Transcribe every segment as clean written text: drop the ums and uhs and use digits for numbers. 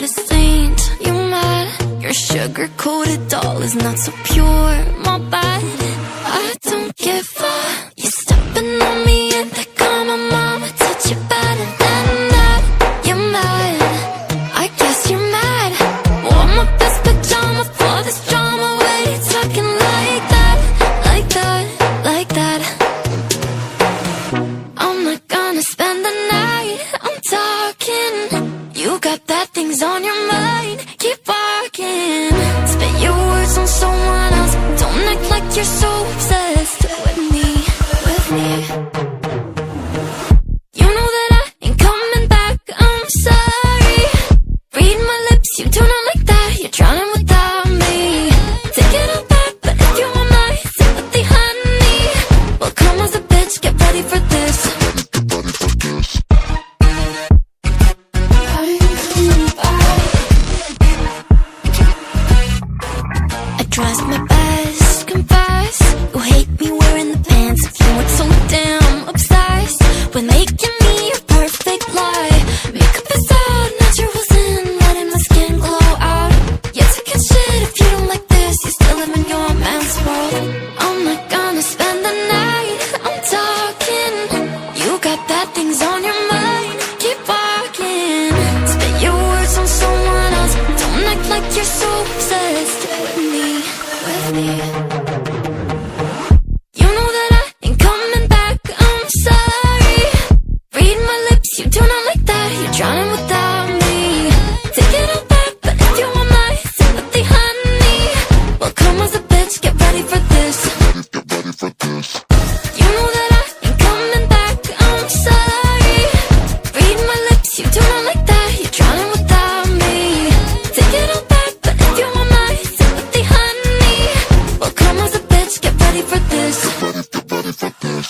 not a saint, you mad? Your sugar-coated doll is not so pure, my bad. I don't give a, you stepping on me and they call my mama, touch you better than that. You're mad, I guess you're mad. Wore my best pajama for this drama. Why you talking like that, like that, like that? I'm not gonna spend the night, I'm talking. You got bad things on your mind, keep walking. Spit your words on someone else, don't act like you're so obsessed with me, with me. You know that I ain't coming back, I'm sorry. Read my lips, you do not like that, you're drowning without me. Take it all back, but if you want my sympathy, honey, well come as a bitch, get ready for this. Tries my best, confess. You hate me wearing the pants. If you weren't so damn obsessed with making me a perfect lie. Makeup is out, naturals in, letting my skin glow out. You took a shit if you don't like this. You still live in your man's world. I'm not gonna spend the night, I'm talking. You got bad things on your mind, keep walking. Spit your words on someone else, don't act like you're so obsessed with me, with me. You know that I ain't coming back, I'm sorry. Read my lips, you do not like that, you're drowning without me. Take it all back, but if you want my sympathy, honey, well come as a bitch, get ready for this. Get ready for this. You know that I ain't coming back, I'm sorry. Read my lips, you do not like that, you're drowning without me. Take it all back, but if you want my sympathy, honey, well come as a bitch, get ready for this. Get ready for this.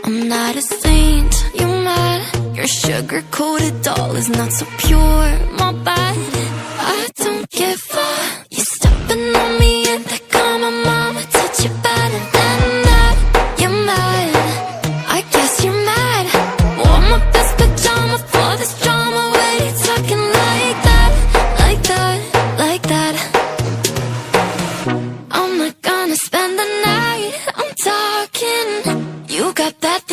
I'm not a saint, you mad? Your sugar-coated doll is not so pure, my bad. I don't give a, you stepping on me and they call my mama, touch you better than that. You're mad, I guess you're mad. Wore my best pajama for this drama. Why you talking like that, like that, like that? I'm not gonna spend the night, I'm talking. You got that thing